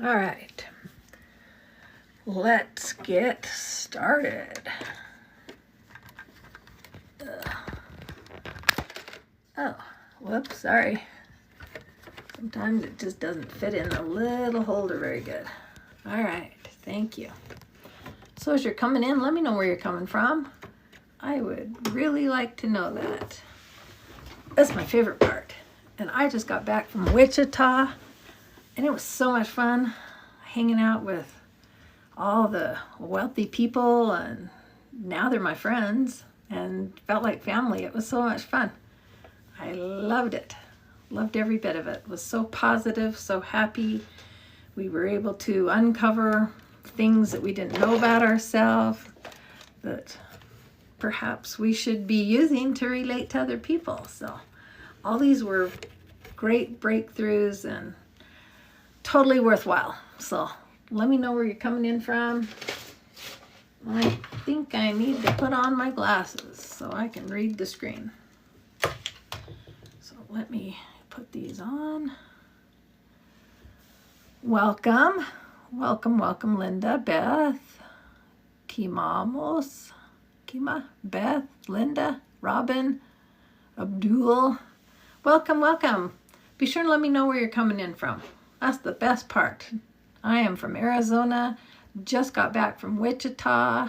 All right, let's get started. Oh, whoops, sorry. Sometimes it just doesn't fit in the little holder very good. All right, thank you. So as you're coming in, let me know where you're coming from. I would really like to know that. That's my favorite part. And I just got back from Wichita, and it was so much fun hanging out with all the wealthy people, and now they're my friends and felt like family. It was so much fun. I loved it. Loved every bit of it. It was so positive, so happy. We were able to uncover things that we didn't know about ourselves that perhaps we should be using to relate to other people. So all these were great breakthroughs and totally worthwhile. So let me know where you're coming in from. I think I need to put on my glasses so I can read the screen. So let me put these on. Welcome, welcome, welcome, Linda, Beth, Kimamos, Kima, Beth, Linda, Robin, Abdul. Welcome, welcome. Be sure to let me know where you're coming in from. That's the best part. I am from Arizona, just got back from Wichita.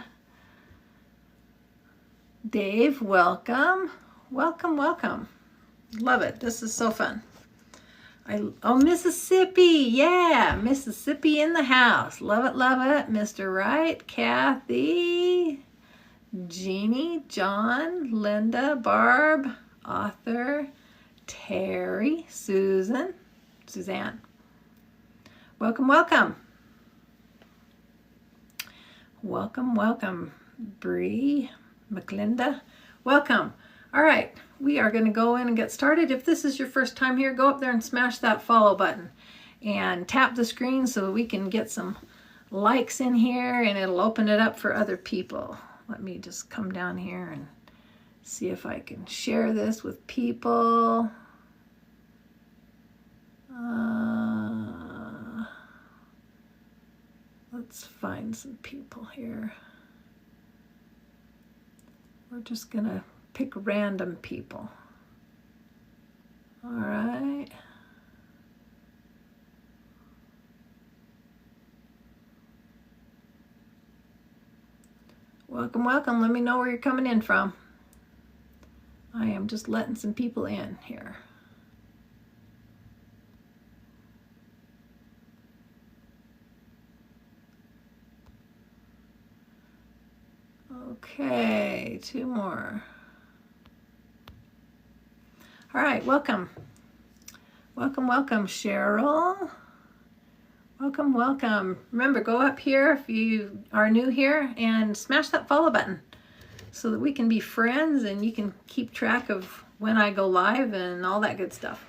Dave, welcome, welcome, welcome. Love it. This is so fun. Oh, Mississippi. Yeah, Mississippi in the house. Love it, love it. Mr. Wright, Kathy, Jeannie, John, Linda, Barb, Arthur, Terry, Susan, Suzanne. Welcome, welcome. Welcome, welcome. Bree, McLinda, welcome. All right, we are going to go in and get started. If this is your first time here, go up there and smash that follow button and tap the screen so we can get some likes in here, and it'll open it up for other people. Let me just come down here and see if I can share this with people. Let's find some people here. We're just going to pick random people. All right. Welcome, welcome. Let me know where you're coming in from. I am just letting some people in here. Okay, two more. All right, welcome. Welcome, welcome, Cheryl. Welcome, welcome. Remember, go up here if you are new here and smash that follow button so that we can be friends and you can keep track of when I go live and all that good stuff.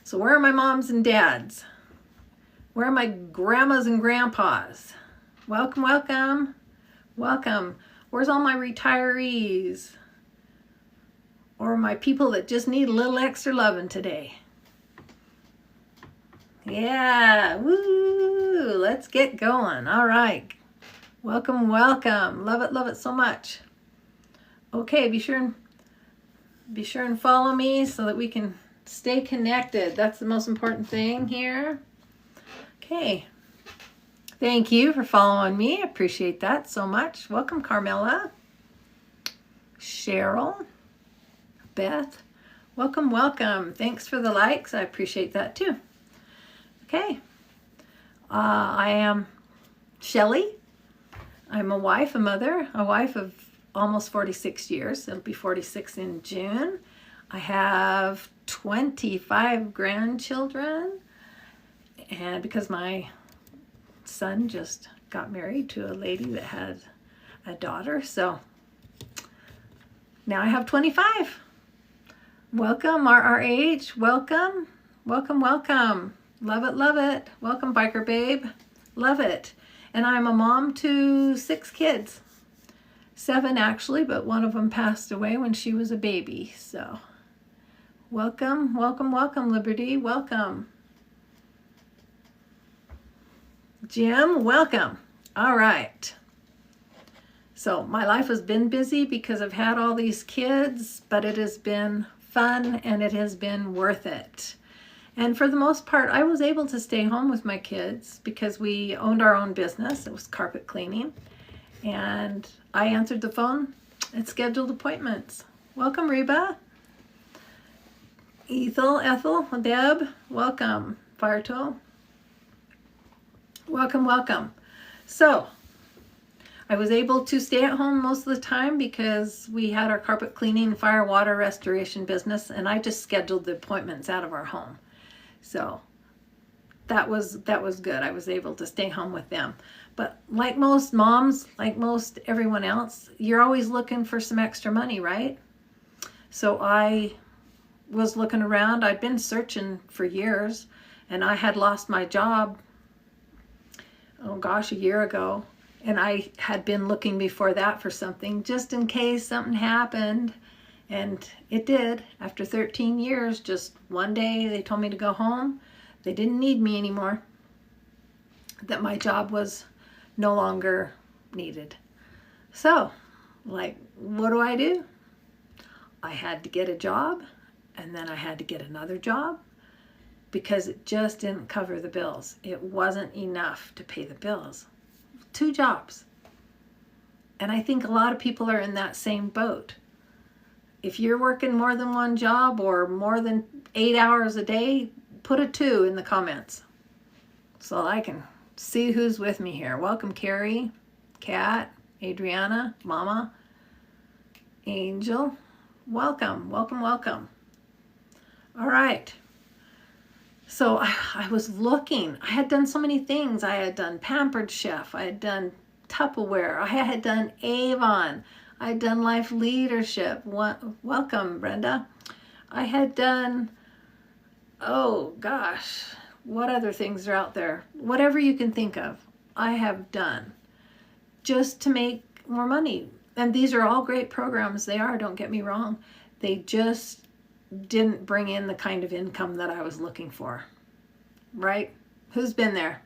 So where are my moms and dads? Where are my grandmas and grandpas? Welcome, welcome. Welcome. Where's all my retirees? Or my people that just need a little extra loving today? Yeah, woo, let's get going. All right. Welcome, welcome. Love it so much. Okay, be sure and follow me so that we can stay connected. That's the most important thing here. Okay. Thank you for following me. I appreciate that so much. Welcome, Carmela. Cheryl. Beth. Welcome, welcome. Thanks for the likes. I appreciate that too. Okay. I am Shelly. I'm a wife, a mother, a wife of almost 46 years. It'll be 46 in June. I have 25 grandchildren. And because my son just got married to a lady that had a daughter, so now I have 25. Welcome, RRH. Welcome, welcome, welcome. Love it, love it. Welcome, Biker Babe. Love it. And I'm a mom to 6 kids. 7 actually, but one of them passed away when she was a baby. So welcome, welcome, welcome, Liberty. Welcome. Jim, welcome. All right. So my life has been busy because I've had all these kids, but it has been fun and it has been worth it. And for the most part, I was able to stay home with my kids because we owned our own business. It was carpet cleaning. And I answered the phone and scheduled appointments. Welcome, Reba. Ethel, Deb, welcome. Firetool. Welcome, welcome. So, I was able to stay at home most of the time because we had our carpet cleaning, fire, water restoration business, and I just scheduled the appointments out of our home. So, that was good. I was able to stay home with them. But like most moms, like most everyone else, you're always looking for some extra money, right? So I was looking around. I'd been searching for years, and I had lost my job, oh gosh, a year ago. And I had been looking before that for something just in case something happened. And it did. After 13 years, just one day they told me to go home. They didn't need me anymore. That my job was no longer needed. So, like, what do? I had to get a job, and then I had to get another job because it just didn't cover the bills. It wasn't enough to pay the bills. 2 jobs. And I think a lot of people are in that same boat. If you're working more than one job or more than 8 hours a day, put a 2 in the comments so I can see who's with me here. Welcome, Carrie, Kat, Adriana, Mama, Angel. Welcome, welcome, welcome. All right. So I was looking. I had done so many things. I had done Pampered Chef. I had done Tupperware. I had done Avon. I had done Life Leadership. Welcome, Brenda. I had done, oh gosh, what other things are out there? Whatever you can think of, I have done just to make more money. And these are all great programs. They are, don't get me wrong. They just didn't bring in the kind of income that I was looking for, right? Who's been there?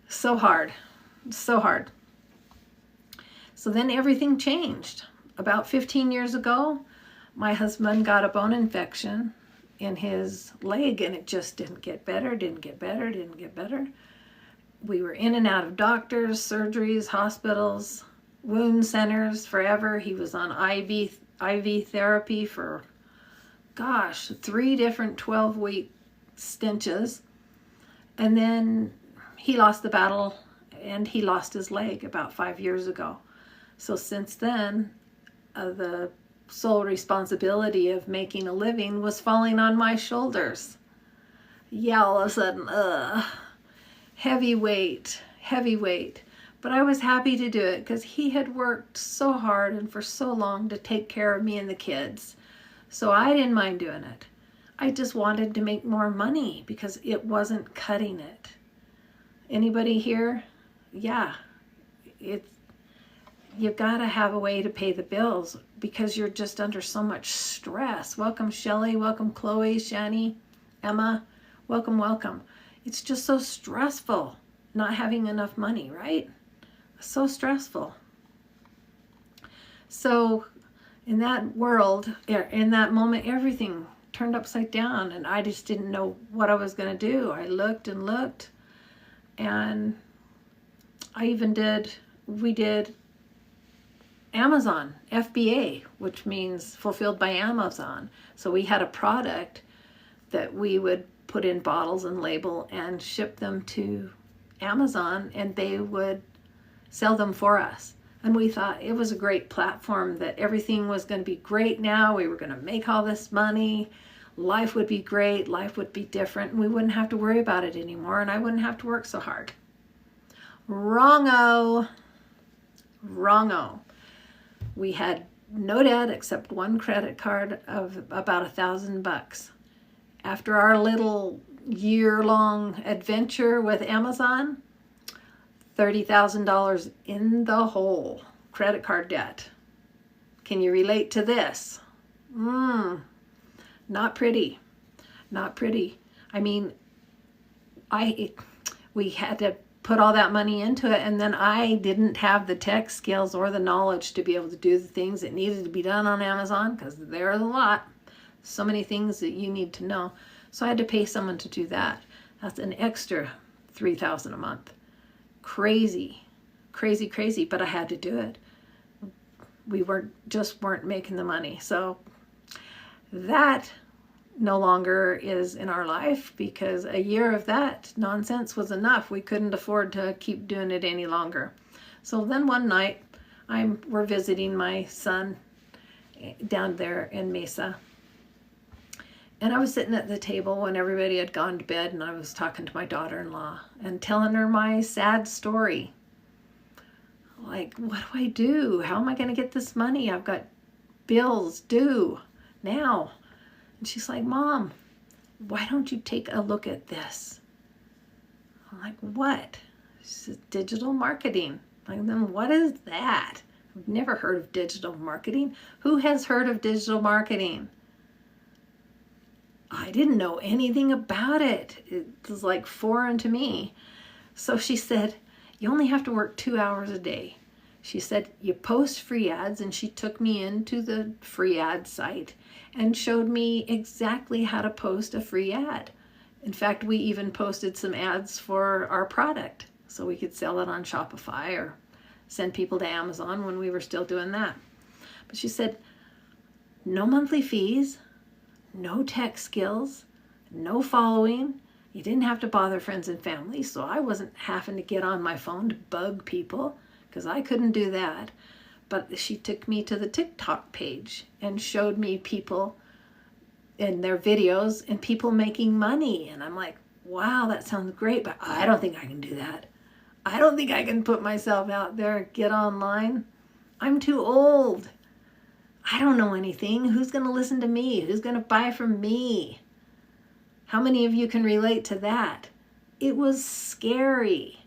So hard, so hard. So then everything changed. About 15 years ago, my husband got a bone infection in his leg, and it just didn't get better, didn't get better. We were in and out of doctors, surgeries, hospitals, wound centers forever. He was on IV therapy for, gosh, 3 different 12-week stinches. And then he lost the battle and he lost his leg about 5 years ago. So since then, the sole responsibility of making a living was falling on my shoulders. Yeah, all of a sudden, heavy weight. But I was happy to do it because he had worked so hard and for so long to take care of me and the kids. So I didn't mind doing it. I just wanted to make more money because it wasn't cutting it. Anybody here? Yeah, you've got to have a way to pay the bills because you're just under so much stress. Welcome, Shelly. Welcome, Chloe, Shani, Emma. Welcome, welcome. It's just so stressful not having enough money, right? So stressful. So in that world, in that moment, everything turned upside down and I just didn't know what I was going to do. I looked and looked, and we did Amazon, FBA, which means fulfilled by Amazon. So we had a product that we would put in bottles and label and ship them to Amazon, and they would sell them for us. And we thought it was a great platform, that everything was going to be great now. We were going to make all this money. Life would be great. Life would be different. And we wouldn't have to worry about it anymore. And I wouldn't have to work so hard. Wrong-o. We had no debt except one credit card of about $1,000. After our little year-long adventure with Amazon, $30,000 in the hole. Credit card debt. Can you relate to this? Not pretty. Not pretty. I mean, we had to put all that money into it, and then I didn't have the tech skills or the knowledge to be able to do the things that needed to be done on Amazon, because there's a lot, so many things that you need to know. So I had to pay someone to do that. That's an extra $3,000 a month. Crazy, crazy, crazy, but I had to do it. We weren't making the money. So that no longer is in our life, because a year of that nonsense was enough. We couldn't afford to keep doing it any longer. So then one night we're visiting my son down there in Mesa. And I was sitting at the table when everybody had gone to bed, and I was talking to my daughter-in-law and telling her my sad story. Like, what do I do? How am I going to get this money? I've got bills due now. And she's like, Mom, why don't you take a look at this? I'm like, what? She says, digital marketing. I'm like, then what is that? I've never heard of digital marketing. Who has heard of digital marketing? I didn't know anything about it. It was like foreign to me. So she said, you only have to work 2 hours a day. She said, you post free ads, and she took me into the free ad site and showed me exactly how to post a free ad. In fact, we even posted some ads for our product so we could sell it on Shopify or send people to Amazon when we were still doing that. But she said, no monthly fees, no tech skills, no following. You didn't have to bother friends and family, so I wasn't having to get on my phone to bug people, because I couldn't do that. But she took me to the TikTok page and showed me people in their videos and people making money. And I'm like, wow, that sounds great, but I don't think I can do that. I don't think I can put myself out there, get online. I'm too old. I don't know anything. Who's going to listen to me? Who's going to buy from me? How many of you can relate to that? It was scary.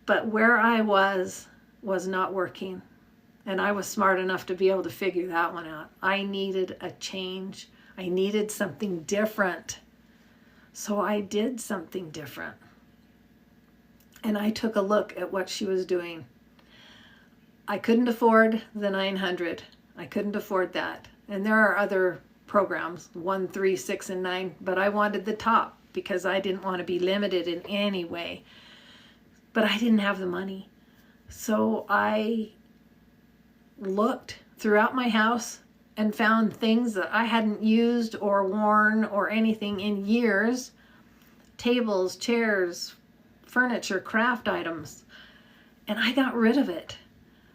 But where I was not working. And I was smart enough to be able to figure that one out. I needed a change. I needed something different. So I did something different. And I took a look at what she was doing. I couldn't afford the 900. I couldn't afford that. And there are other programs, 1, 3, 6, and 9, but I wanted the top because I didn't want to be limited in any way. But I didn't have the money. So I looked throughout my house and found things that I hadn't used or worn or anything in years. Tables, chairs, furniture, craft items. And I got rid of it.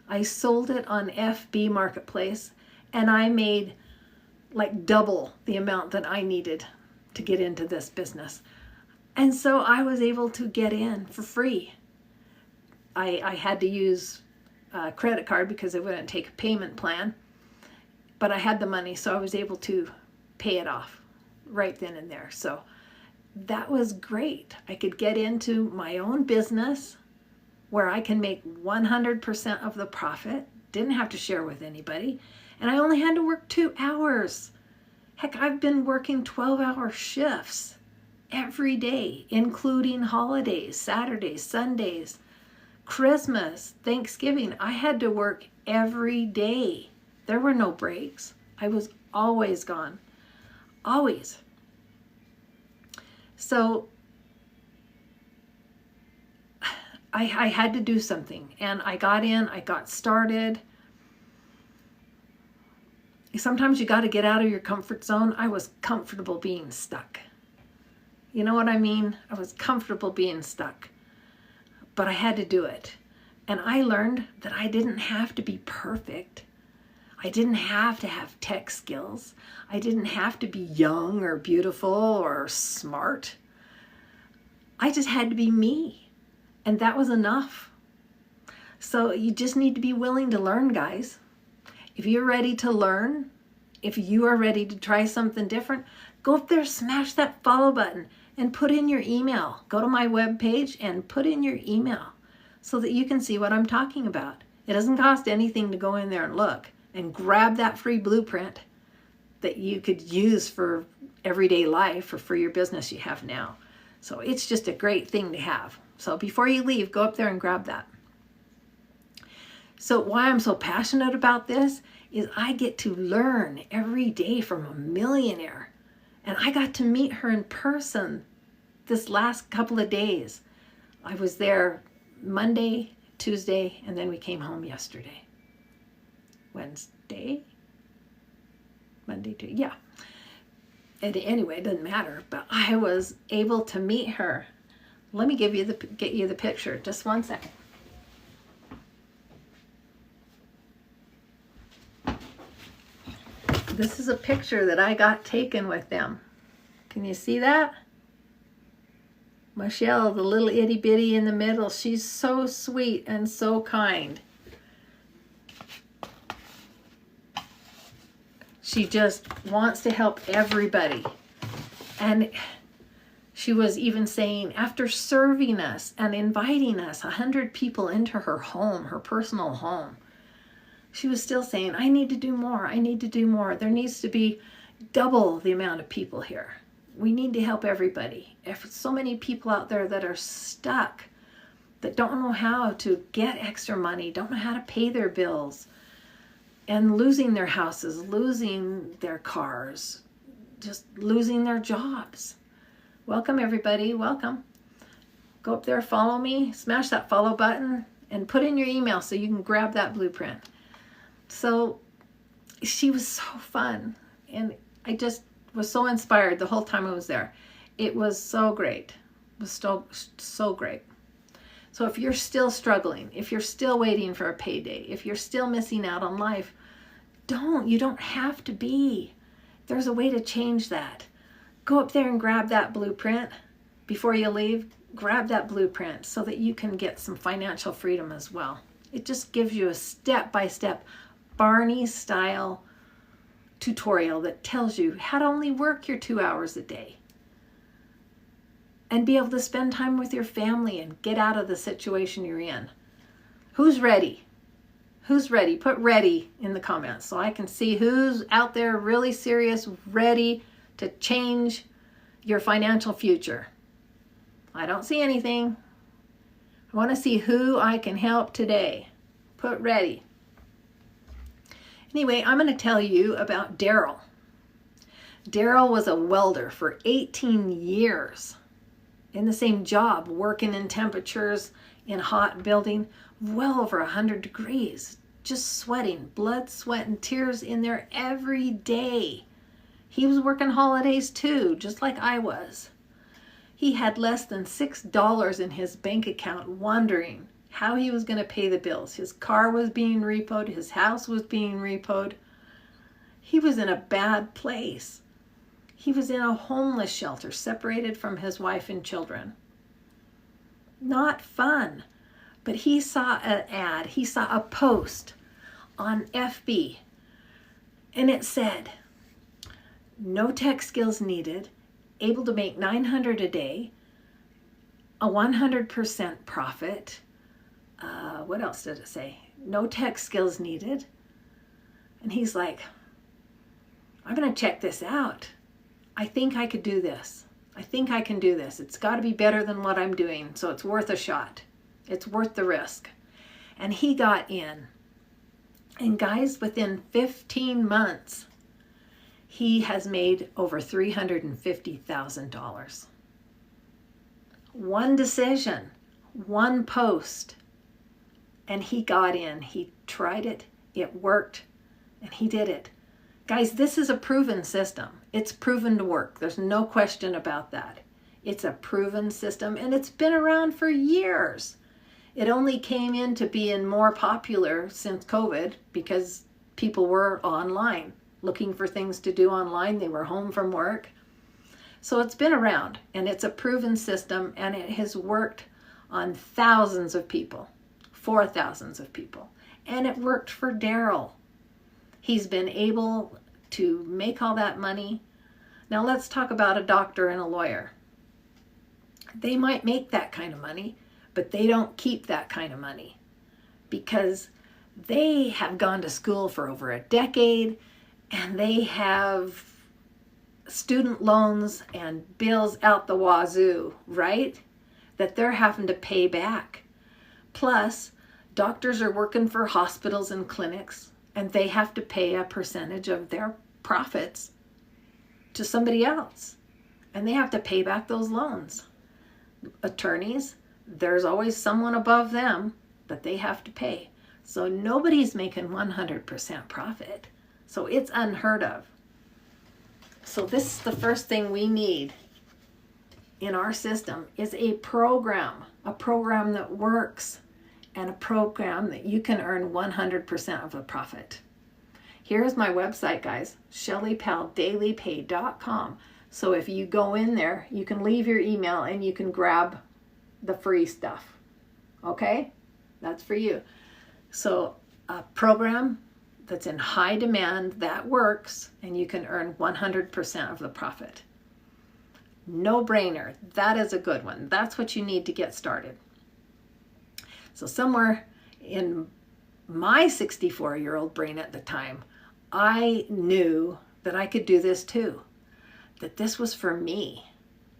I sold it on FB Marketplace, and I made like double the amount that I needed to get into this business. And so I was able to get in for free. I had to use a credit card because it wouldn't take a payment plan, but I had the money, so I was able to pay it off right then and there. So that was great. I could get into my own business where I can make 100% of the profit, didn't have to share with anybody, and I only had to work 2 hours. Heck, I've been working 12-hour shifts every day, including holidays, Saturdays, Sundays, Christmas, Thanksgiving. I had to work every day. There were no breaks. I was always gone. Always. So I had to do something, and I got in, I got started. Sometimes you got to get out of your comfort zone. I was comfortable being stuck. You know what I mean? I was comfortable being stuck, but I had to do it. And I learned that I didn't have to be perfect. I didn't have to have tech skills. I didn't have to be young or beautiful or smart. I just had to be me. And that was enough. So you just need to be willing to learn, guys. If you're ready to learn, if you are ready to try something different, go up there, smash that follow button, and put in your email. Go to my webpage and put in your email so that you can see what I'm talking about. It doesn't cost anything to go in there and look and grab that free blueprint that you could use for everyday life or for your business you have now. So it's just a great thing to have. So before you leave, go up there and grab that. So why I'm so passionate about this is I get to learn every day from a millionaire. And I got to meet her in person this last couple of days. I was there Monday, Tuesday, and then we came home yesterday. Wednesday? Monday, Tuesday, yeah. And anyway, it doesn't matter, but I was able to meet her. Let me get you the picture. Just one second. This is a picture that I got taken with them. Can you see that? Michelle, the little itty bitty in the middle, she's so sweet and so kind. She just wants to help everybody. And she was even saying, after serving us and inviting us 100 people into her home, her personal home, she was still saying, I need to do more. I need to do more. There needs to be double the amount of people here. We need to help everybody. If so many people out there that are stuck, that don't know how to get extra money, don't know how to pay their bills, and losing their houses, losing their cars, just losing their jobs. Welcome, everybody. Welcome. Go up there, follow me, smash that follow button, and put in your email so you can grab that blueprint. So she was so fun, and I just was so inspired the whole time I was there. It was so great. It was so great. So if you're still struggling, if you're still waiting for a payday, if you're still missing out on life, you don't have to be. There's a way to change that. Go up there and grab that blueprint before you leave. Grab that blueprint so that you can get some financial freedom as well. It just gives you a step-by-step Barney style tutorial that tells you how to only work your 2 hours a day and be able to spend time with your family and get out of the situation you're in. Who's ready? Who's ready? Put ready in the comments so I can see who's out there really serious, ready to change your financial future. I don't see anything. I want to see who I can help today. Put ready. Anyway, I'm going to tell you about Daryl. Daryl was a welder for 18 years in the same job, working in temperatures in hot building, well over 100 degrees, just sweating, blood, sweat, and tears in there every day. He was working holidays too, just like I was. He had less than $6 in his bank account, wondering how he was going to pay the bills. His car was being repoed. His house was being repoed. He was in a bad place. He was in a homeless shelter, separated from his wife and children. Not fun. But he saw an ad. He saw a post on FB. And it said, no tech skills needed, able to make $900 a day, a 100% profit. What else did it say? No tech skills needed. And he's like, I'm going to check this out. I think I could do this. I think I can do this. It's got to be better than what I'm doing, so it's worth a shot. It's worth the risk. And he got in. And guys, within 15 months, he has made over $350,000. One decision, one post, and he got in. He tried it, it worked, and he did it. Guys, this is a proven system. It's proven to work. There's no question about that. It's a proven system, and it's been around for years. It only came into being more popular since COVID because people were online, looking for things to do online. They were home from work. So it's been around, and it's a proven system, and it has worked on thousands of people, for thousands of people. And it worked for Daryl. He's been able to make all that money. Now let's talk about a doctor and a lawyer. They might make that kind of money, but they don't keep that kind of money because they have gone to school for over a decade and they have student loans and bills out the wazoo, right? That they're having to pay back. Plus, doctors are working for hospitals and clinics, and they have to pay a percentage of their profits to somebody else. And they have to pay back those loans. Attorneys, there's always someone above them that they have to pay. So nobody's making 100% profit. So it's unheard of. So this is the first thing we need in our system is a program that works, and a program that you can earn 100% of the profit. Here's my website, guys, ShellyPalDailyPay.com. So if you go in there, you can leave your email and you can grab the free stuff. Okay? That's for you. So a program that's in high demand that works, and you can earn 100% of the profit. No brainer. That is a good one. That's what you need to get started. So somewhere in my 64-year-old brain at the time, I knew that I could do this too. That this was for me.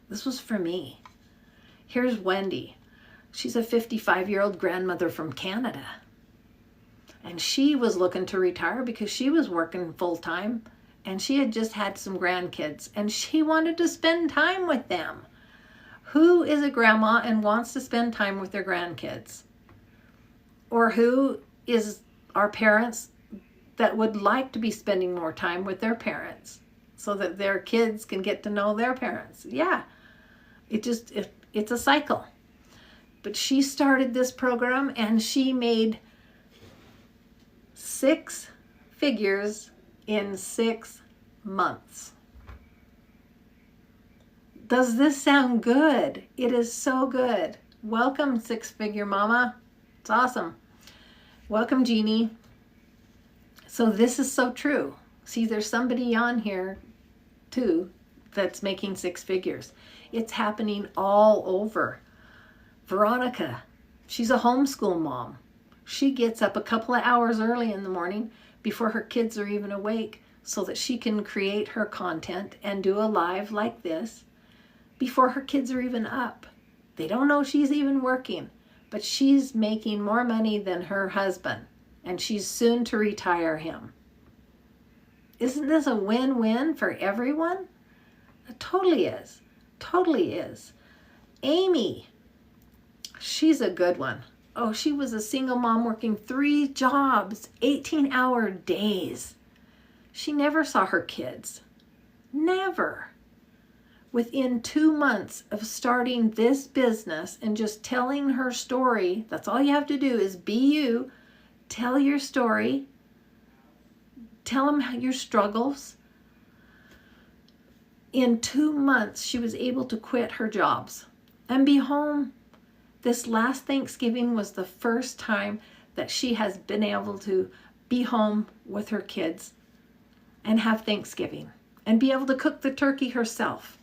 This was for me. Here's Wendy. She's a 55-year-old grandmother from Canada. And she was looking to retire because she was working full-time and she had just had some grandkids and she wanted to spend time with them. Who is a grandma and wants to spend time with their grandkids? Or who is our parents that would like to be spending more time with their parents so that their kids can get to know their parents? Yeah, it's a cycle. But she started this program and she made 6 figures in 6 months. Does this sound good? It is so good. Welcome, 6-figure mama. It's awesome. Welcome, Jeannie. So this is so true. See, there's somebody on here too that's making 6 figures. It's happening all over. Veronica, she's a homeschool mom. She gets up a couple of hours early in the morning before her kids are even awake so that she can create her content and do a live like this before her kids are even up. They don't know she's even working, but she's making more money than her husband, and she's soon to retire him. Isn't this a win-win for everyone? It totally is. Totally is. Amy, she's a good one. Oh, she was a single mom working 3 jobs, 18-hour days. She never saw her kids. Never. Within 2 months of starting this business and just telling her story, that's all you have to do is be you, tell your story, tell them your struggles. In 2 months, she was able to quit her jobs and be home. This last Thanksgiving was the first time that she has been able to be home with her kids and have Thanksgiving and be able to cook the turkey herself.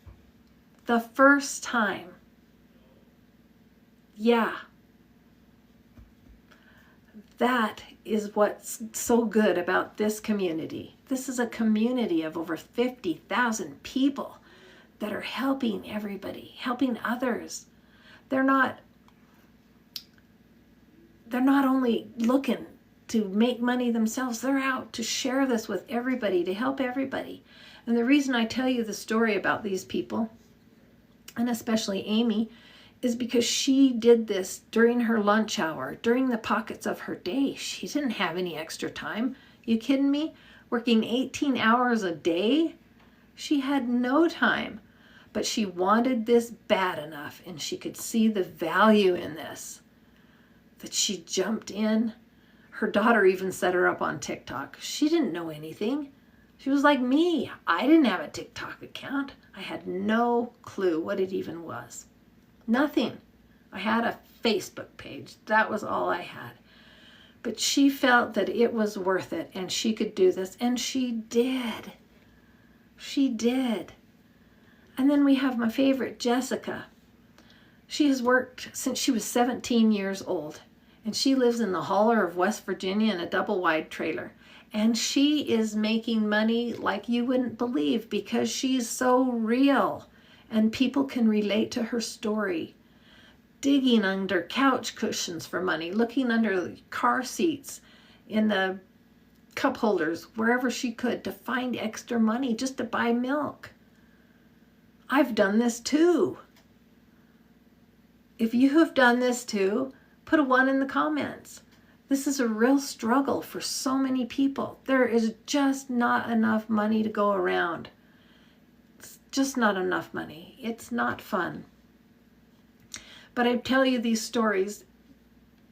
The first time. Yeah. That is what's so good about this community. This is a community of over 50,000 people that are helping everybody, helping others. They're not only looking to make money themselves, they're out to share this with everybody, to help everybody. And the reason I tell you the story about these people, and especially Amy, is because she did this during her lunch hour, during the pockets of her day. She didn't have any extra time. You kidding me? Working 18 hours a day? She had no time. But she wanted this bad enough, and she could see the value in this, that she jumped in. Her daughter even set her up on TikTok. She didn't know anything. She was like me. I didn't have a TikTok account. I had no clue what it even was. Nothing. I had a Facebook page. That was all I had. But she felt that it was worth it and she could do this. And she did. She did. And then we have my favorite, Jessica. She has worked since she was 17 years old. And she lives in the holler of West Virginia in a double wide trailer. And she is making money like you wouldn't believe because she's so real. And people can relate to her story. Digging under couch cushions for money, looking under car seats, in the cup holders, wherever she could, to find extra money just to buy milk. I've done this too. If you have done this too, put a 1 in the comments. This is a real struggle for so many people. There is just not enough money to go around. It's just not enough money. It's not fun. But I tell you these stories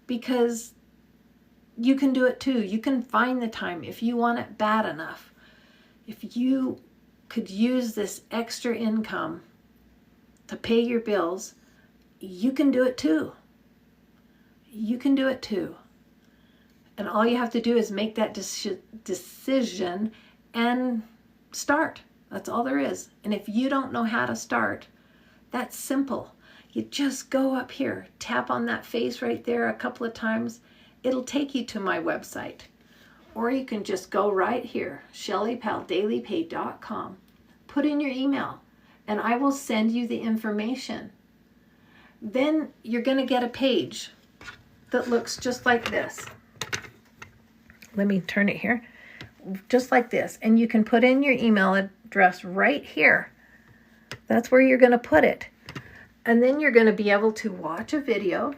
because you can do it too. You can find the time if you want it bad enough. If you could use this extra income to pay your bills, you can do it too. You can do it too. And all you have to do is make that decision and start. That's all there is. And if you don't know how to start, that's simple. You just go up here, tap on that face right there a couple of times. It'll take you to my website. Or you can just go right here, ShellyPalDailyPay.com. Put in your email, and I will send you the information. Then you're going to get a page that looks just like this. Let me turn it here. Just like this. And you can put in your email address right here. That's where you're going to put it. And then you're going to be able to watch a video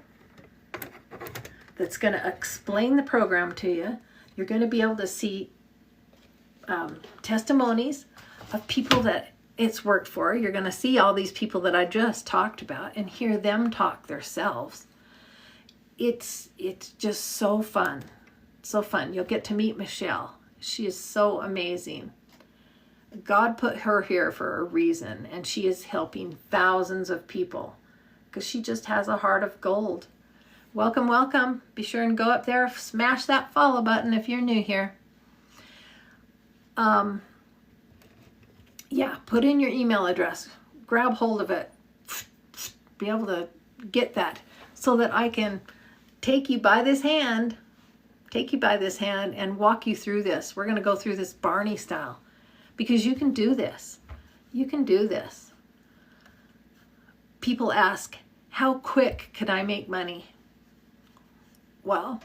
that's going to explain the program to you. You're going to be able to see testimonies of people that it's worked for. You're going to see all these people that I just talked about and hear them talk themselves. It's just so fun. So fun. You'll get to meet Michelle. She is so amazing. God put her here for a reason, and she is helping thousands of people because she just has a heart of gold. Welcome, welcome. Be sure and go up there, smash that follow button if you're new here. Yeah, put in your email address. Grab hold of it. Be able to get that so that I can take you by this hand and walk you through this. We're going to go through this Barney style. Because you can do this. You can do this. People ask, how quick can I make money? Well,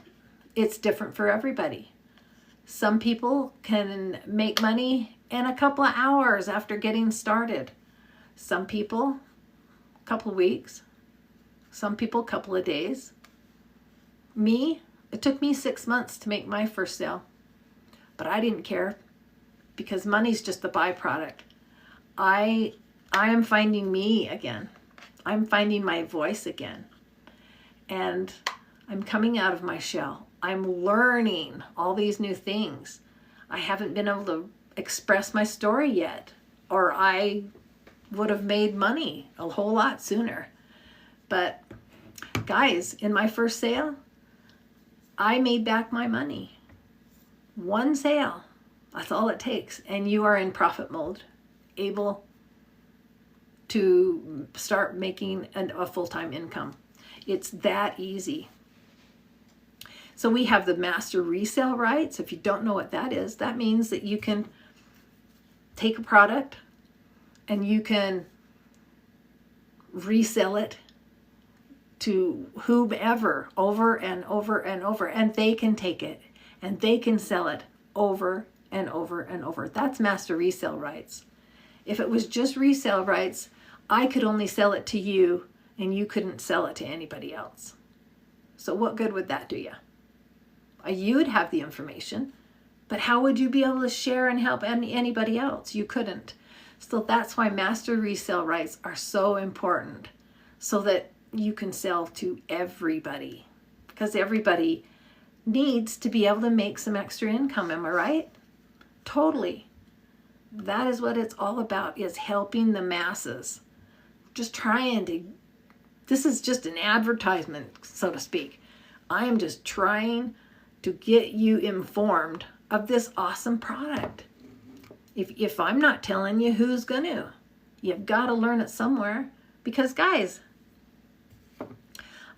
it's different for everybody. Some people can make money in a couple of hours after getting started. Some people, a couple of weeks. Some people, a couple of days. Me, it took me 6 months to make my first sale. But I didn't care. Because money's just the byproduct. I am finding me again. I'm finding my voice again. And I'm coming out of my shell. I'm learning all these new things. I haven't been able to express my story yet, or I would have made money a whole lot sooner. But guys, in my first sale, I made back my money. One sale. That's all it takes. And you are in profit mode, able to start making a full-time income. It's that easy. So we have the master resale rights. If you don't know what that is, that means that you can take a product and you can resell it to whomever over and over and over, and they can take it and they can sell it over and over and over. That's master resale rights. If it was just resale rights, I could only sell it to you and you couldn't sell it to anybody else. So what good would that do you? You would have the information, but how would you be able to share and help anybody else? You couldn't. So that's why master resale rights are so important, so that you can sell to everybody, because everybody needs to be able to make some extra income. Am I right? Totally. That is what it's all about, is helping the masses. Just trying to, this is just an advertisement, so to speak. I am just trying to get you informed of this awesome product. If I'm not telling you, who's going to? You've got to learn it somewhere. Because guys,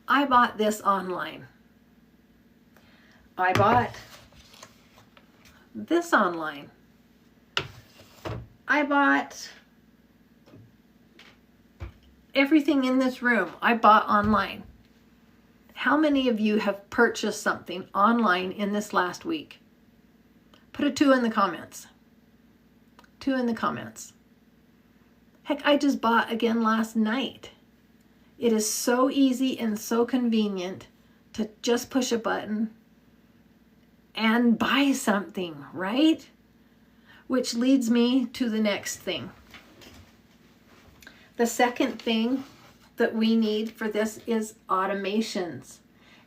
I bought this online. I bought this online. I bought everything in this room. I bought online. How many of you have purchased something online in this last week? Put a 2 in the comments. 2 in the comments. Heck, I just bought again last night. It is so easy and so convenient to just push a button and buy something, right? Which leads me to the next thing. The second thing that we need for this is automations.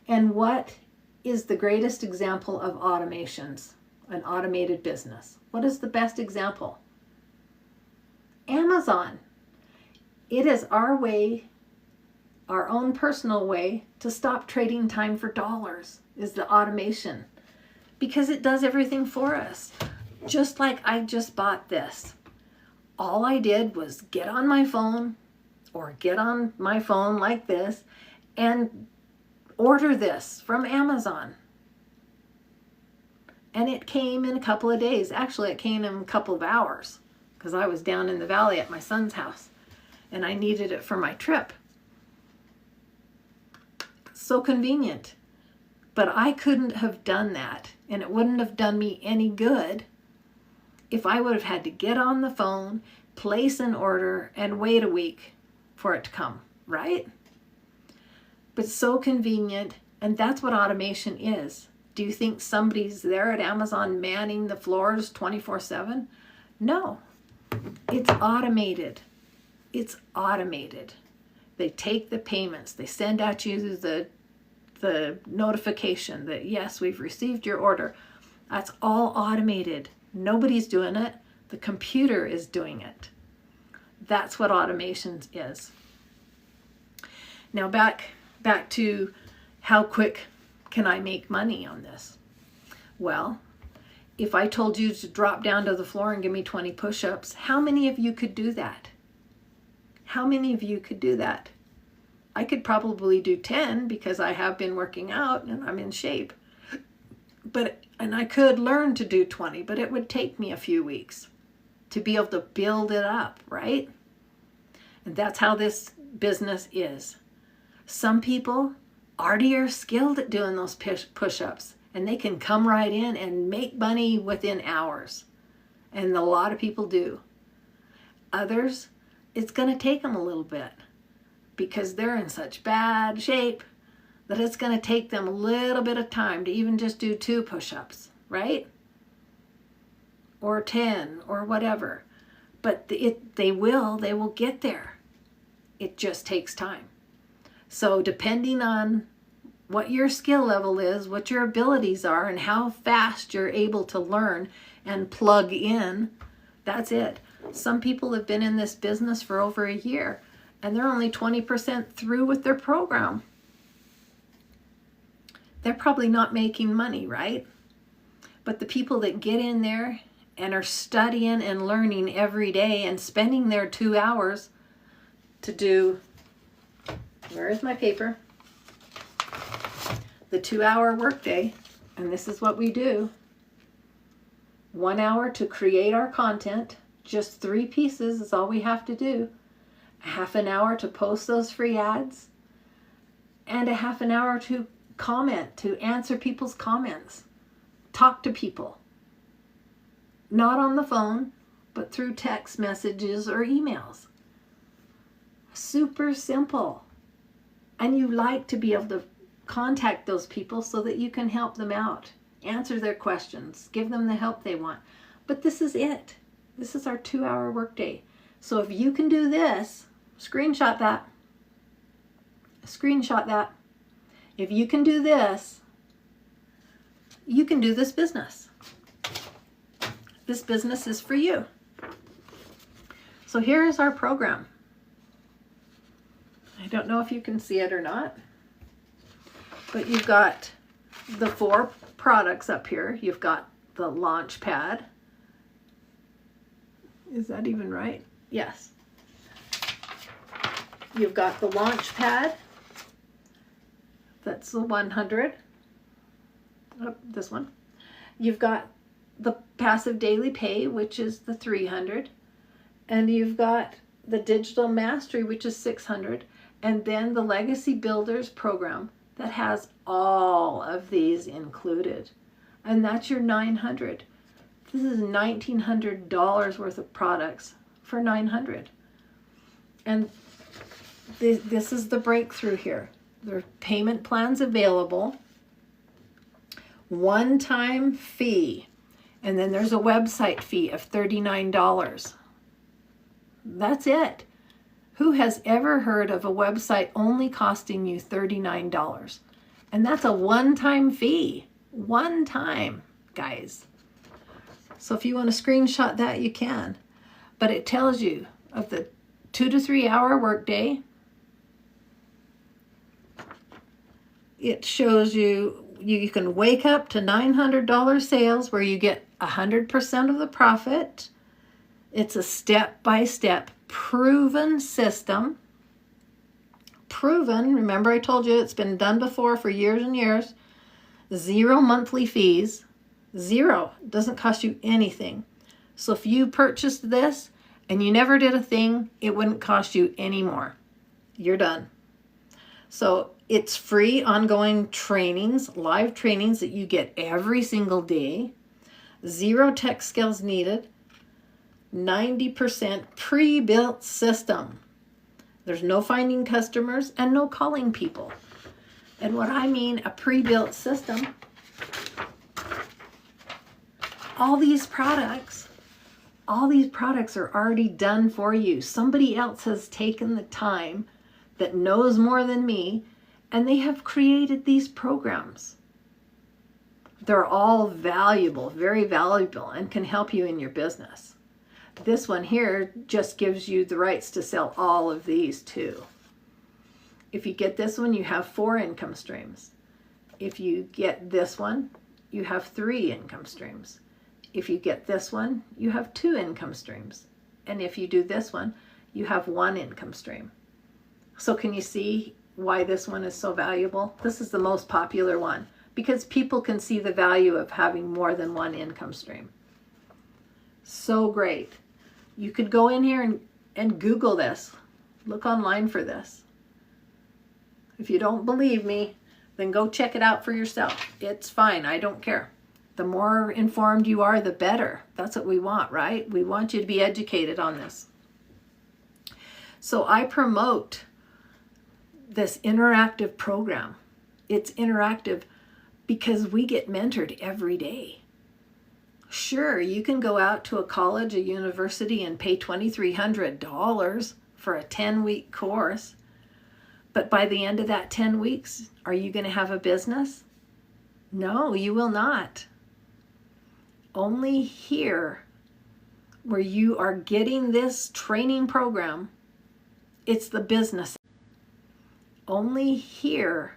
And what is the greatest example of automations? An automated business. What is the best example? Amazon. It is our way, our own personal way to stop trading time for dollars, is the automation. Because it does everything for us. Just like I just bought this. All I did was get on my phone like this and order this from Amazon. And it came in a couple of days. Actually, it came in a couple of hours because I was down in the valley at my son's house and I needed it for my trip. So convenient. But I couldn't have done that, and it wouldn't have done me any good if I would have had to get on the phone, place an order, and wait a week for it to come, right? But so convenient, and that's what automation is. Do you think somebody's there at Amazon manning the floors 24/7? No, it's automated. It's automated. They take the payments. They send out you the notification that, yes, we've received your order. That's all automated. Nobody's doing it. The computer is doing it. That's what automations is. Now back to how quick can I make money on this? Well, if I told you to drop down to the floor and give me 20 push-ups, how many of you could do that? How many of you could do that? I could probably do 10 because I have been working out and I'm in shape. And I could learn to do 20, but it would take me a few weeks to be able to build it up, right? And that's how this business is. Some people already are skilled at doing those push-ups, and they can come right in and make money within hours. And a lot of people do. Others, it's going to take them a little bit because they're in such bad shape that it's going to take them a little bit of time to even just do 2 push-ups, right? Or 10 or whatever. But they will get there. It just takes time. So depending on what your skill level is, what your abilities are, and how fast you're able to learn and plug in, that's it. Some people have been in this business for over a year and they're only 20% through with their program. They're probably not making money, right? But the people that get in there and are studying and learning every day and spending their 2 hours to do, where is my paper? The 2-hour workday, and this is what we do. 1 hour to create our content, just 3 pieces is all we have to do. Half an hour to post those free ads, and a half an hour to comment, to answer people's comments, talk to people. Not on the phone, but through text messages or emails. Super simple. And you like to be able to contact those people so that you can help them out, answer their questions, give them the help they want. But this is it. This is our 2-hour workday. So if you can do this, screenshot that. Screenshot that. If you can do this, you can do this business. This business is for you. So here is our program. I don't know if you can see it or not, but you've got the 4 products up here. You've got the launch pad. Is that even right? Yes. You've got the launch pad. That's the 100. this one. You've got the passive daily pay, which is the 300, and you've got the digital mastery, which is 600, and then the legacy builders program that has all of these included, and that's your 900. This is $1,900 worth of products for 900, and this is the breakthrough here. There are payment plans available, one-time fee, and then there's a website fee of $39. That's it. Who has ever heard of a website only costing you $39? And that's a one-time fee. One time, guys. So if you want to screenshot that, you can. But it tells you of the 2 to 3 hour workday. It shows you you can wake up to $900 sales where you get 100% of the profit. It's a step-by-step proven system. Proven, remember I told you it's been done before for years and years. 0 monthly fees. 0. It doesn't cost you anything. So if you purchased this and you never did a thing, it wouldn't cost you any more. You're done. So it's free ongoing trainings, live trainings that you get every single day. 0 tech skills needed. 90% pre-built system. There's no finding customers and no calling people. And what I mean, a pre-built system, all these products are already done for you. Somebody else has taken the time that knows more than me, and they have created these programs. They're all valuable, very valuable, and can help you in your business. This one here just gives you the rights to sell all of these too. If you get this one, you have 4 income streams. If you get this one, you have 3 income streams. If you get this one, you have 2 income streams. And if you do this one, you have 1 income stream. So can you see why this one is so valuable? This is the most popular one because people can see the value of having more than 1 income stream. So great. You could go in here and Google this. Look online for this. If you don't believe me, then go check it out for yourself. It's fine. I don't care. The more informed you are, the better. That's what we want, right? We want you to be educated on this. So I promote this interactive program. It's interactive because we get mentored every day. Sure, you can go out to a college, a university, and pay $2,300 for a 10-week course. But by the end of that 10 weeks, are you going to have a business? No, you will not. Only here, where you are getting this training program, it's the business. Only here,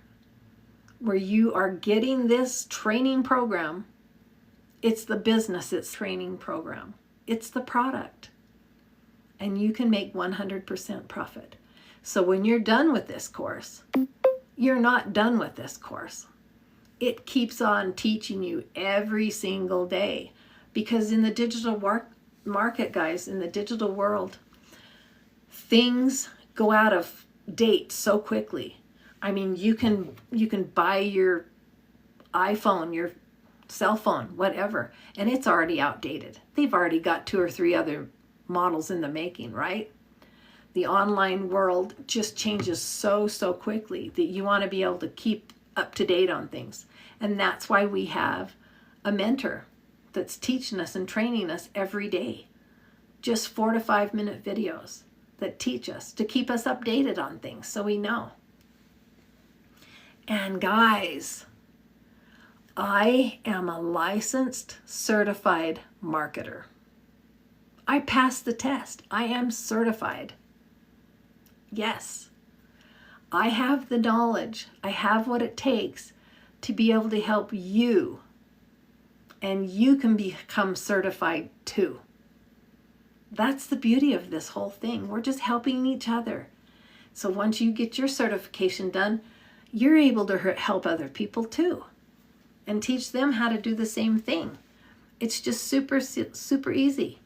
where you are getting this training program, it's the business, it's training program. It's the product. And you can make 100% profit. So when you're done with this course, you're not done with this course. It keeps on teaching you every single day. Because in the digital market, guys, in the digital world, things go out of date so quickly. I mean, you can buy your iPhone, your cell phone, whatever, and it's already outdated. They've already got 2 or 3 other models in the making, right? The online world just changes so quickly that you want to be able to keep up to date on things. And that's why we have a mentor that's teaching us and training us every day. Just 4 to 5 minute videos that teach us to keep us updated on things so we know. And guys, I am a licensed, certified marketer. I passed the test. I am certified. Yes, I have the knowledge. I have what it takes to be able to help you. And you can become certified too. That's the beauty of this whole thing. We're just helping each other. So once you get your certification done, you're able to help other people too. and teach them how to do the same thing. It's just super, super easy.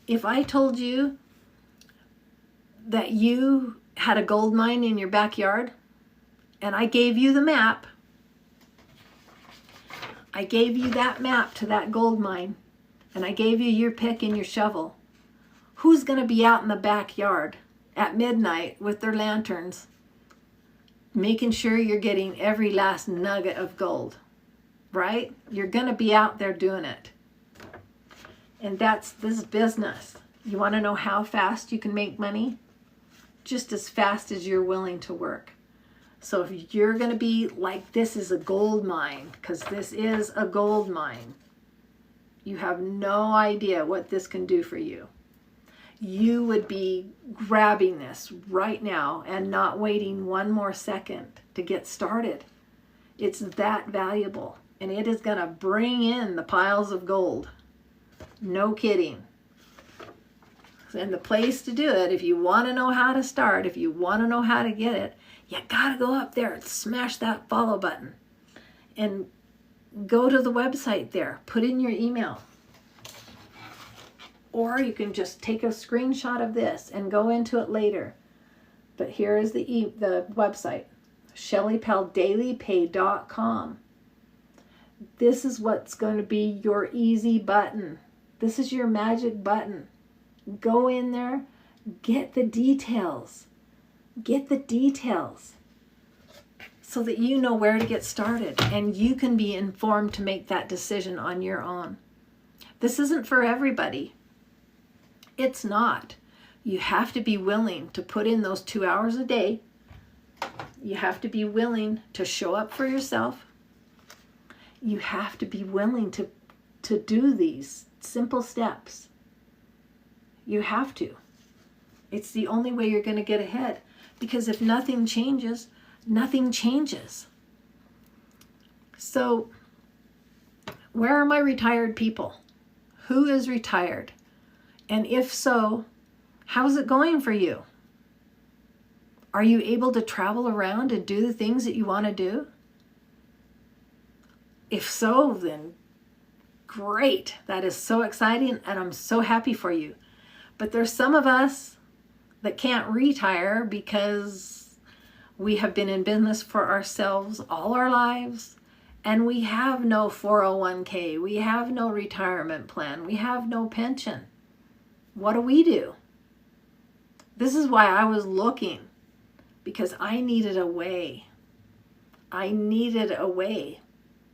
If I told you that you had a gold mine in your backyard and I gave you the map, I gave you that map to that gold mine, and I gave you your pick and your shovel, who's going to be out in the backyard at midnight with their lanterns, making sure you're getting every last nugget of gold, right? You're going to be out there doing it. And this is business. You want to know how fast you can make money? Just as fast as you're willing to work. So if you're going to be like, this is a gold mine, because this is a gold mine, you have no idea what this can do for you. You would be grabbing this right now and not waiting one more second to get started. It's that valuable, and it is going to bring in the piles of gold. No kidding. And the place to do it, if you want to know how to start, if you want to know how to get it, you got to go up there and smash that follow button and go to the website there. Put in your email. Or you can just take a screenshot of this and go into it later. But here is the website, ShellyPalDailyPay.com. This is what's going to be your easy button. This is your magic button. Go in there, get the details. Get the details so that you know where to get started and you can be informed to make that decision on your own. This isn't for everybody. It's not. You have to be willing to put in those 2 hours a day. You have to be willing to show up for yourself. You have to be willing to do these simple steps. You have to. It's the only way you're going to get ahead. Because if nothing changes, nothing changes. So, where are my retired people? Who is retired? And if so, how's it going for you? Are you able to travel around and do the things that you want to do? If so, then great. That is so exciting, and I'm so happy for you. But there's some of us that can't retire because we have been in business for ourselves all our lives, and we have no 401k, we have no retirement plan, we have no pension. What do? This is why I was looking, because I needed a way. I needed a way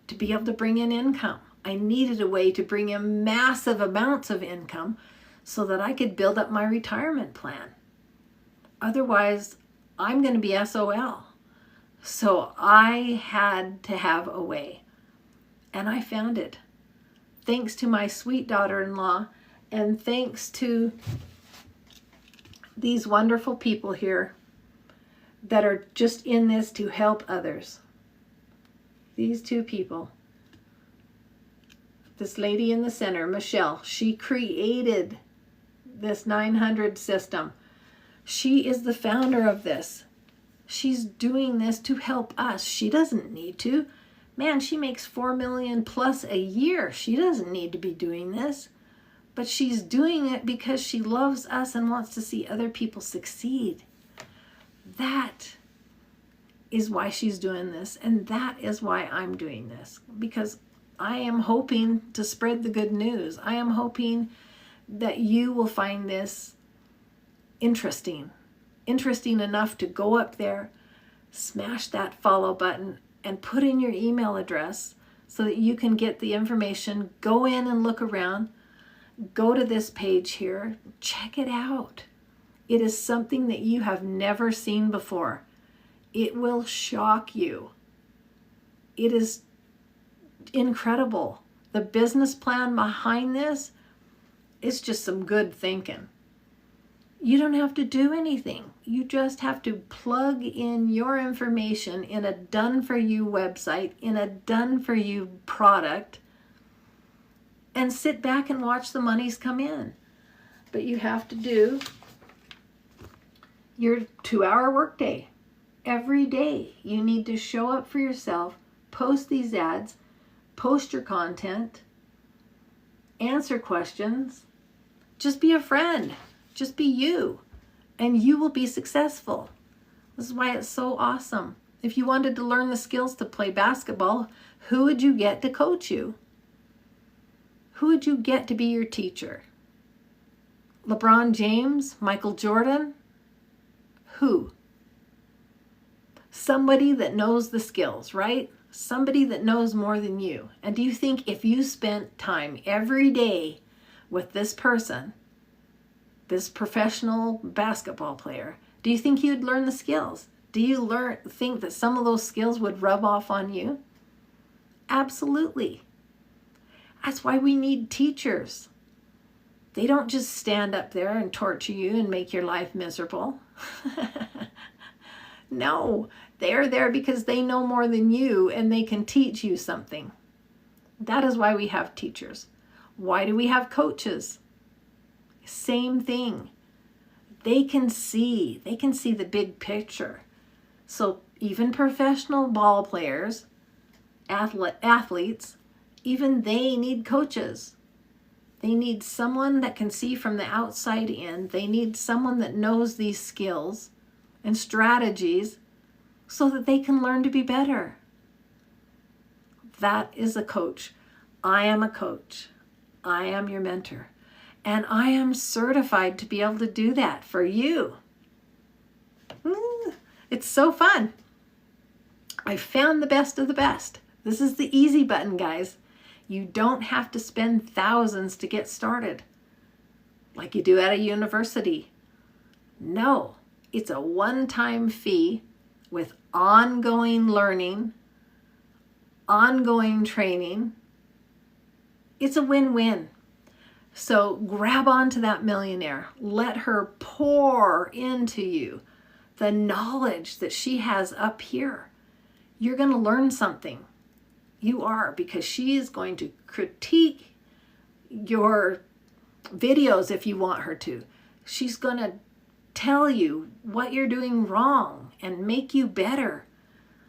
to be able to bring in income. I needed a way to bring in massive amounts of income so that I could build up my retirement plan. Otherwise, I'm going to be SOL. So I had to have a way. And I found it. Thanks to my sweet daughter-in-law, and thanks to these wonderful people here that are just in this to help others. These two people. This lady in the center, Michelle, she created this 900 system. She is the founder of this. She's doing this to help us. She doesn't need to. Man, she makes $4 million plus a year. She doesn't need to be doing this. But she's doing it because she loves us and wants to see other people succeed. That is why she's doing this. And that is why I'm doing this. Because I am hoping to spread the good news. I am hoping that you will find this interesting enough to go up there, smash that follow button, and put in your email address so that you can get the information. Go in and look around. Go to this page here. Check it out. It is something that you have never seen before. It will shock you. It is incredible. The business plan behind this is just some good thinking. You don't have to do anything. You just have to plug in your information in a done-for-you website, in a done-for-you product, and sit back and watch the monies come in. But you have to do your 2-hour workday. Every day you need to show up for yourself, post these ads, post your content, answer questions. Just be a friend. Just be you. And you will be successful. This is why it's so awesome. If you wanted to learn the skills to play basketball, who would you get to coach you? Who would you get to be your teacher? LeBron James? Michael Jordan? Who? Somebody that knows the skills, right? Somebody that knows more than you. And do you think if you spent time every day with this person, this professional basketball player, do you think you'd learn the skills? Do you think that some of those skills would rub off on you? Absolutely. That's why we need teachers. They don't just stand up there and torture you and make your life miserable. No, they're there because they know more than you and they can teach you something. That is why we have teachers. Why do we have coaches? Same thing. They can see the big picture. So even professional ball players, athletes, even they need coaches. They need someone that can see from the outside in. They need someone that knows these skills and strategies so that they can learn to be better. That is a coach. I am a coach. I am your mentor. And I am certified to be able to do that for you. It's so fun. I found the best of the best. This is the easy button, guys. You don't have to spend thousands to get started like you do at a university. No, it's a one-time fee with ongoing learning, ongoing training. It's a win-win. So grab onto that millionaire. Let her pour into you the knowledge that she has up here. You're going to learn something. You are, because she is going to critique your videos if you want her to. She's going to tell you what you're doing wrong and make you better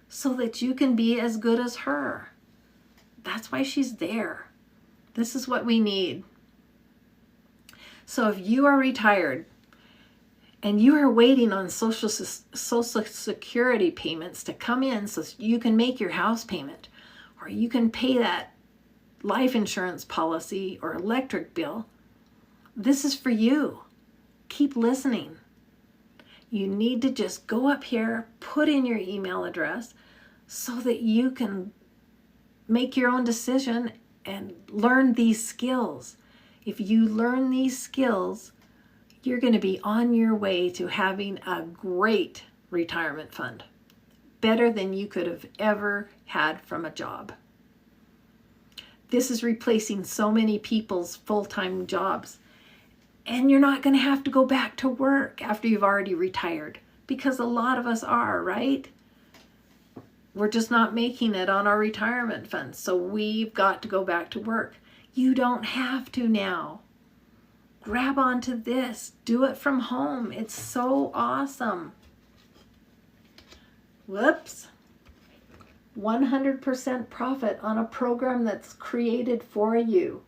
so that you can be as good as her. That's why she's there. This is what we need. So if you are retired and you are waiting on Social Security payments to come in so you can make your house payment, or you can pay that life insurance policy or electric bill, this is for you. Keep listening. You need to just go up here, put in your email address so that you can make your own decision and learn these skills. If you learn these skills, you're going to be on your way to having a great retirement fund. Better than you could have ever had from a job. This is replacing so many people's full-time jobs. And you're not going to have to go back to work after you've already retired, because a lot of us are, right? We're just not making it on our retirement funds, so we've got to go back to work. You don't have to now. Grab onto this. Do it from home. It's so awesome. Whoops. 100% profit on a program that's created for you.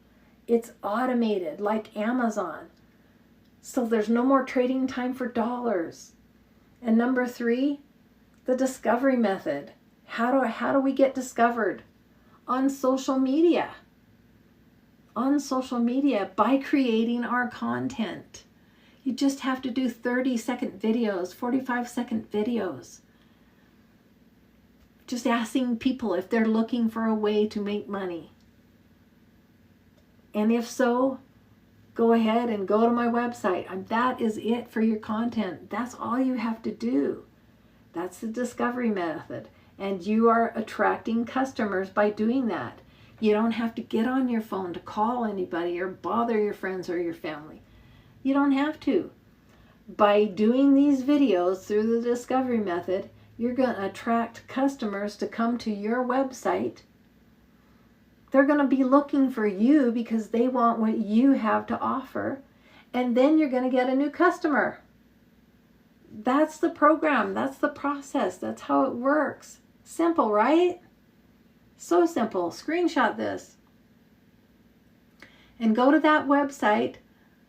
It's automated like Amazon. So there's no more trading time for dollars. And number 3, the discovery method. How do we get discovered? On social media. On social media by creating our content. You just have to do 30-second videos, 45-second videos. Just asking people if they're looking for a way to make money. And if so, go ahead and go to my website. That is it for your content. That's all you have to do. That's the discovery method. And you are attracting customers by doing that. You don't have to get on your phone to call anybody or bother your friends or your family. You don't have to. By doing these videos through the discovery method, you're going to attract customers to come to your website. They're going to be looking for you because they want what you have to offer. And then you're going to get a new customer. That's the program. That's the process. That's how it works. Simple, right? So simple. Screenshot this and go to that website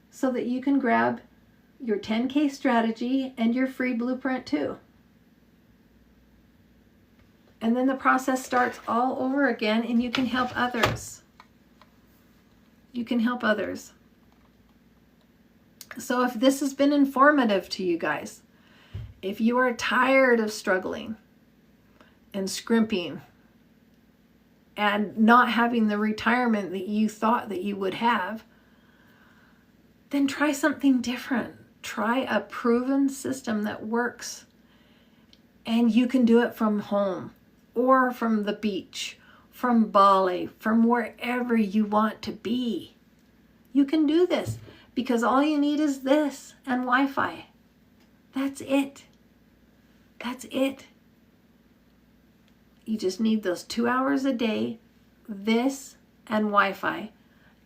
so that you can grab your 10K strategy and your free blueprint too. And then the process starts all over again, and you can help others. You can help others. So if this has been informative to you guys, if you are tired of struggling and scrimping and not having the retirement that you thought that you would have, then try something different. Try a proven system that works. And you can do it from home or from the beach, from Bali, from wherever you want to be. You can do this because all you need is this and Wi-Fi. That's it. That's it. You just need those 2 hours a day, this and Wi-Fi,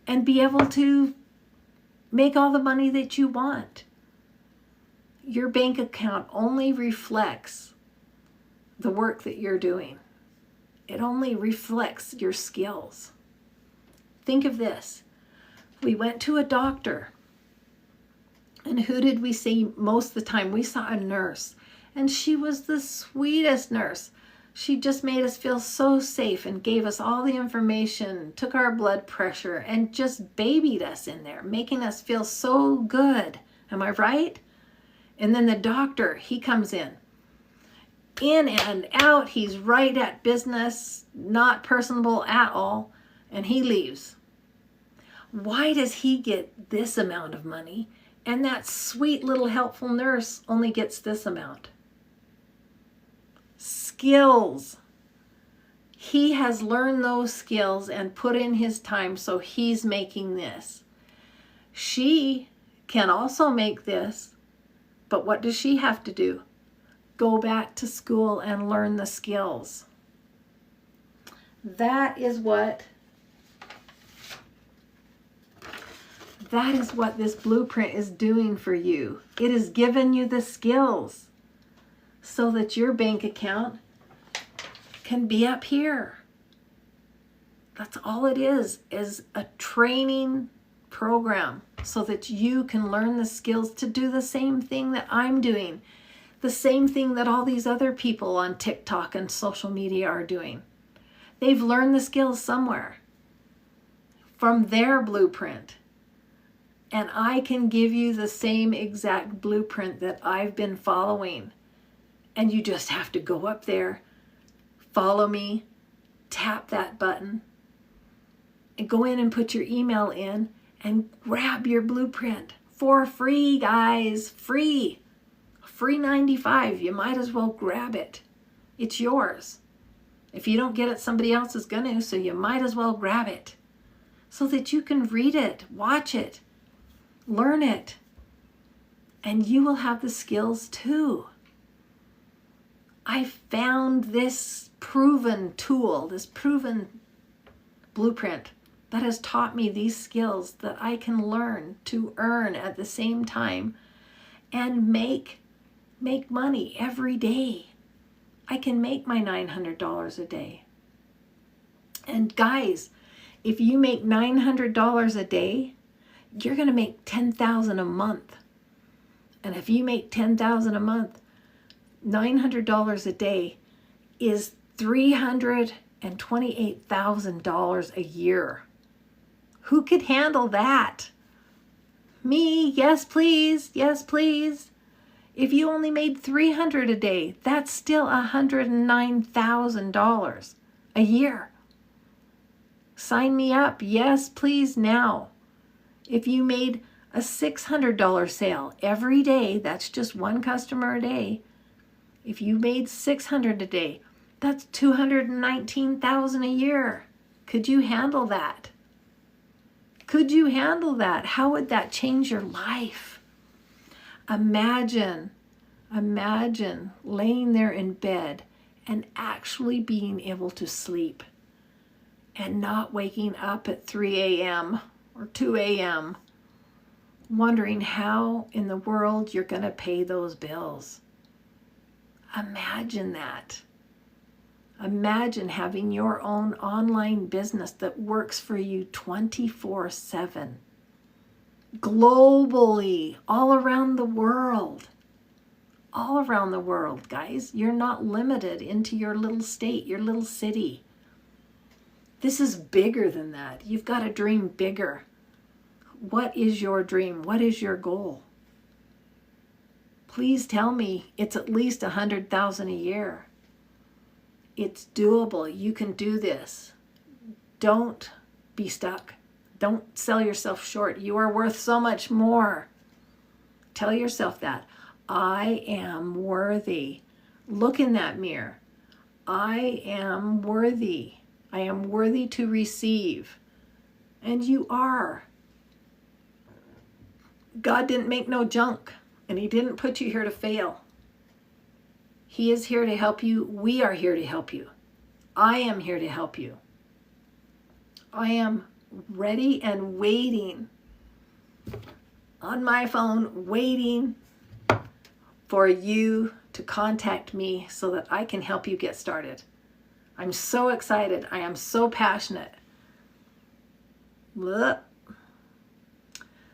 and be able to make all the money that you want. Your bank account only reflects the work that you're doing. It only reflects your skills. Think of this. We went to a doctor, and who did we see most of the time? We saw a nurse, and she was the sweetest nurse. She just made us feel so safe and gave us all the information, took our blood pressure, and just babied us in there, making us feel so good. Am I right? And then the doctor, he comes in and out. He's right at business, not personable at all, and he leaves. Why does he get this amount of money and that sweet little helpful nurse only gets this amount? Skills. He has learned those skills and put in his time, so he's making this. She can also make this, but what does she have to do? Go back to school and learn the skills. That is what this blueprint is doing for you. It has given you the skills so that your bank account can be up here. That's all it is a training program so that you can learn the skills to do the same thing that I'm doing, the same thing that all these other people on TikTok and social media are doing. They've learned the skills somewhere from their blueprint. And I can give you the same exact blueprint that I've been following. And you just have to go up there, follow me, tap that button, and go in and put your email in and grab your blueprint for free, guys. Free. Free 95. You might as well grab it. It's yours. If you don't get it, somebody else is going to, so you might as well grab it so that you can read it, watch it, learn it, and you will have the skills too. I found this proven tool, this proven blueprint that has taught me these skills that I can learn to earn at the same time and make money every day. I can make my $900 a day. And guys, if you make $900 a day, you're going to make $10,000 a month. And if you make $10,000 a month, $900 a day is $328,000 a year. Who could handle that? Me? Yes, please. Yes, please. If you only made $300 a day, that's still $109,000 a year. Sign me up. Yes, please, now. If you made a $600 sale every day, that's just one customer a day. If you made $600 a day, that's $219,000 a year. Could you handle that? Could you handle that? How would that change your life? Imagine laying there in bed and actually being able to sleep and not waking up at 3 a.m. or 2 a.m. wondering how in the world you're going to pay those bills. Imagine that. Imagine having your own online business that works for you 24/7, globally, all around the world. All around the world, guys. You're not limited into your little state, your little city. This is bigger than that. You've got to dream bigger. What is your dream? What is your goal? Please tell me it's at least 100,000 a year. It's doable. You can do this. Don't be stuck. Don't sell yourself short. You are worth so much more. Tell yourself that. I am worthy. Look in that mirror. I am worthy. I am worthy to receive. And you are. God didn't make no junk, and He didn't put you here to fail. He is here to help you. We are here to help you. I am here to help you. I am ready and waiting on my phone, waiting for you to contact me so that I can help you get started. I'm so excited. I am so passionate.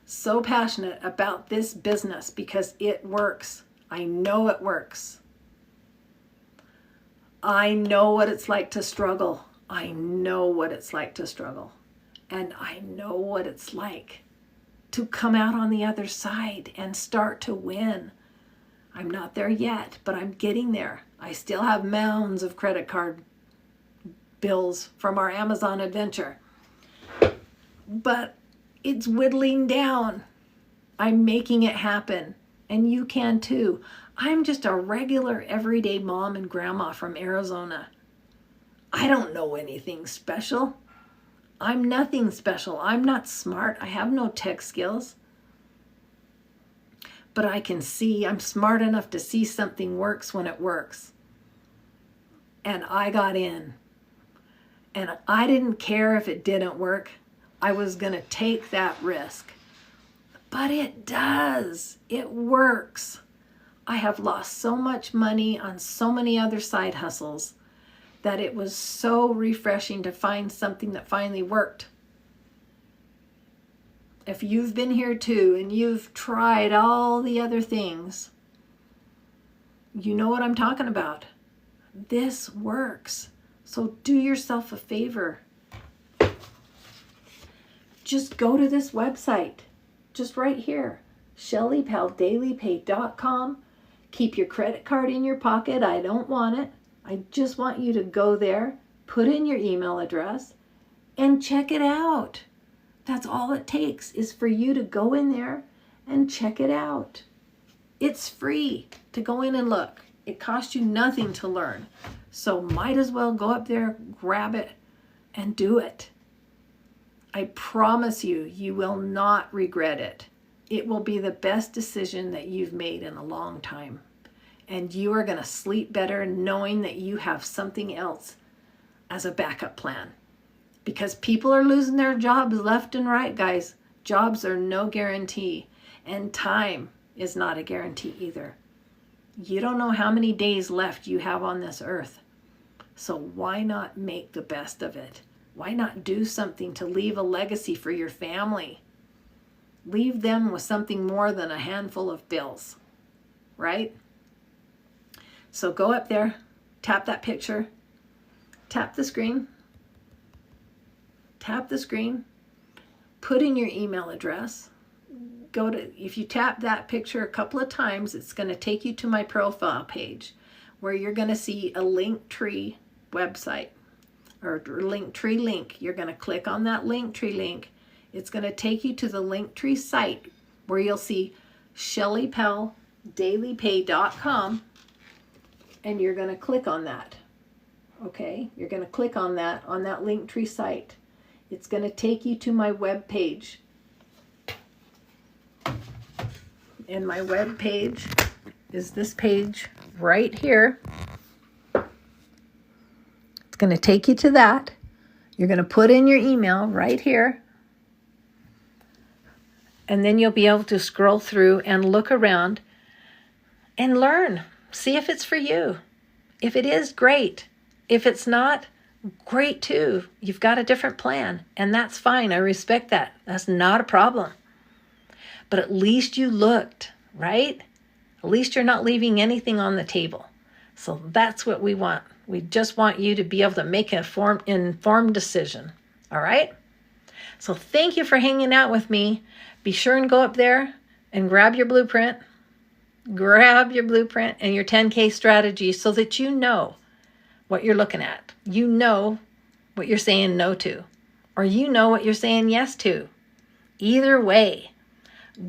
So passionate about this business because it works. I know it works. I know what it's like to struggle. I know what it's like to struggle. And I know what it's like to come out on the other side and start to win. I'm not there yet, but I'm getting there. I still have mounds of credit card bills from our Amazon adventure. But it's whittling down. I'm making it happen. And you can too. I'm just a regular everyday mom and grandma from Arizona. I don't know anything special. I'm nothing special. I'm not smart. I have no tech skills. But I can see, I'm smart enough to see something works when it works. And I got in. And I didn't care if it didn't work. I was going to take that risk. But it does. It works. I have lost so much money on so many other side hustles that it was so refreshing to find something that finally worked. If you've been here too and you've tried all the other things, you know what I'm talking about. This works. So do yourself a favor. Just go to this website, just right here, ShellyPalDailyPay.com. Keep your credit card in your pocket. I don't want it. I just want you to go there, put in your email address, and check it out. That's all it takes is for you to go in there and check it out. It's free to go in and look. It costs you nothing to learn. So might as well go up there, grab it, and do it. I promise you, you will not regret it. It will be the best decision that you've made in a long time. And you are going to sleep better knowing that you have something else as a backup plan. Because people are losing their jobs left and right, guys. Jobs are no guarantee. And time is not a guarantee either. You don't know how many days left you have on this earth. So why not make the best of it? Why not do something to leave a legacy for your family? Leave them with something more than a handful of bills, right? So go up there, tap that picture, tap the screen, put in your email address. If you tap that picture a couple of times, it's going to take you to my profile page where you're going to see a Linktree website or Linktree link. You're going to click on that Linktree link. It's going to take you to the Linktree site where you'll see ShellyPalDailyPay.com, and you're going to click on that. Okay, you're going to click on that Linktree site. It's going to take you to my web page. And my web page is this page right here. It's going to take you to that. You're going to put in your email right here. And then you'll be able to scroll through and look around and learn. See if it's for you. If it is, great. If it's not, great too. You've got a different plan, and that's fine. I respect that. That's not a problem. But at least you looked, right? At least you're not leaving anything on the table. So that's what we want. We just want you to be able to make an informed decision. All right? So thank you for hanging out with me. Be sure and go up there and grab your blueprint. Grab your blueprint and your 10K strategy so that you know what you're looking at. You know what you're saying no to, or you know what you're saying yes to. Either way,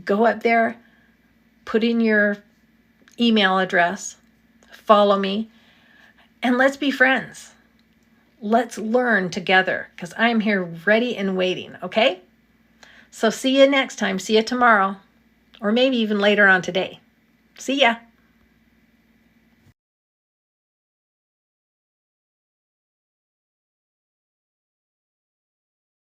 go up there, put in your email address, follow me, and let's be friends. Let's learn together because I'm here ready and waiting, okay? So see you next time. See you tomorrow, or maybe even later on today. See ya.